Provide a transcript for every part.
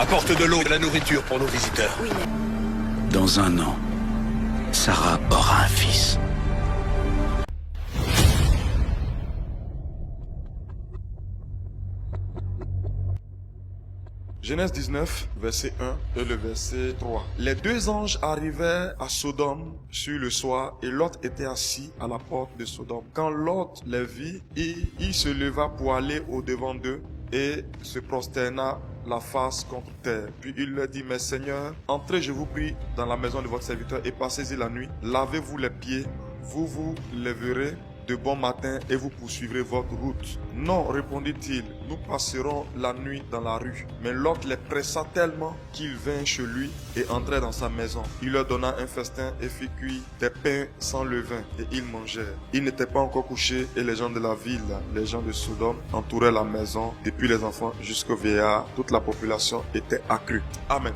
Apporte de l'eau et de la nourriture pour nos visiteurs. Oui, maître. Dans un an, Sarah aura un fils. Genèse 19, verset 1 et le verset 3. Les deux anges arrivèrent à Sodome sur le soir et Lot était assis à la porte de Sodome. Quand Lot les vit, il se leva pour aller au-devant d'eux et se prosterna la face contre terre. Puis il leur dit, mes seigneurs, entrez, je vous prie, dans la maison de votre serviteur et passez-y la nuit. Lavez-vous les pieds, vous vous lèverez de bon matin et vous poursuivrez votre route. Non, répondit-il, nous passerons la nuit dans la rue. Mais Lot les pressa tellement qu'ils vinrent chez lui et entrèrent dans sa maison. Il leur donna un festin et fit cuire des pains sans levain et ils mangèrent. Ils n'étaient pas encore couchés et les gens de la ville, les gens de Sodome, entouraient la maison, depuis les enfants jusqu'aux vieillards. Toute la population était accrue. Amen.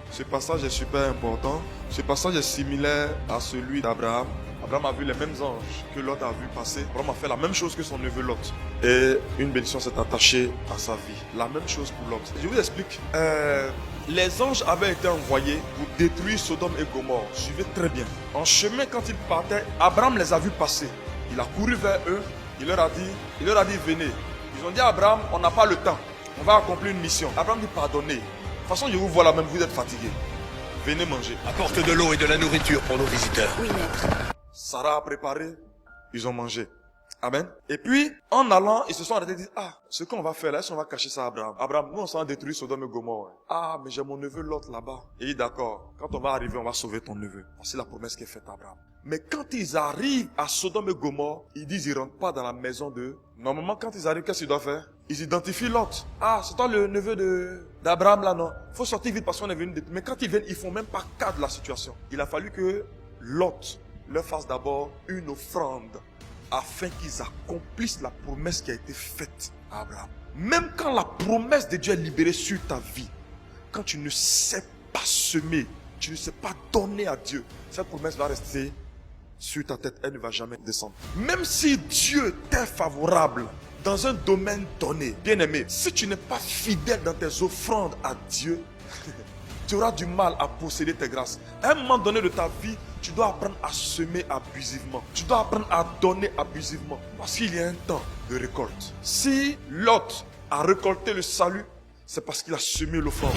Ce passage est super important. Ce passage est similaire à celui d'Abraham. Abraham a vu les mêmes anges que Lot a vu passer. Abraham a fait la même chose que son neveu Lot. Et une bénédiction s'est attachée à sa vie. La même chose pour Lot. Je vous explique. Les anges avaient été envoyés pour détruire Sodome et Gomorrhe. Suivez très bien. En chemin, quand ils partaient, Abraham les a vus passer. Il a couru vers eux. Il leur a dit, venez. Ils ont dit à Abraham, on n'a pas le temps. On va accomplir une mission. Abraham dit, pardonnez. De toute façon, je vous vois là même, vous êtes fatigués. Venez manger. Apporte de l'eau et de la nourriture pour nos visiteurs. Oui, maître. Sarah a préparé, ils ont mangé. Amen. Et puis, en allant, ils se sont arrêtés et dit, ce qu'on va faire là, est-ce qu'on va cacher ça à Abraham? Abraham, nous on s'en détruit Sodome et Gomorrhe. Mais j'ai mon neveu Lot là-bas. Il dit, d'accord, quand on va arriver, on va sauver ton neveu. C'est la promesse qui est faite à Abraham. Mais quand ils arrivent à Sodome et Gomorrhe, ils disent, ils rentrent pas dans la maison de... Normalement, quand ils arrivent, qu'est-ce qu'ils doivent faire? Ils identifient Lot. C'est toi le neveu d'Abraham là, non? Faut sortir vite parce qu'on est venu détruire. Mais quand ils viennent, ils font même pas cas de la situation. Il a fallu que Lot leur fasse d'abord une offrande afin qu'ils accomplissent la promesse qui a été faite à Abraham. Même quand la promesse de Dieu est libérée sur ta vie, quand tu ne sais pas semer, tu ne sais pas donner à Dieu, cette promesse va rester sur ta tête, elle ne va jamais descendre. Même si Dieu t'est favorable dans un domaine donné, bien aimé, si tu n'es pas fidèle dans tes offrandes à Dieu, tu auras du mal à posséder tes grâces. À un moment donné de ta vie, tu dois apprendre à semer abusivement. Tu dois apprendre à donner abusivement. Parce qu'il y a un temps de récolte. Si Lot a récolté le salut, c'est parce qu'il a semé l'offrande.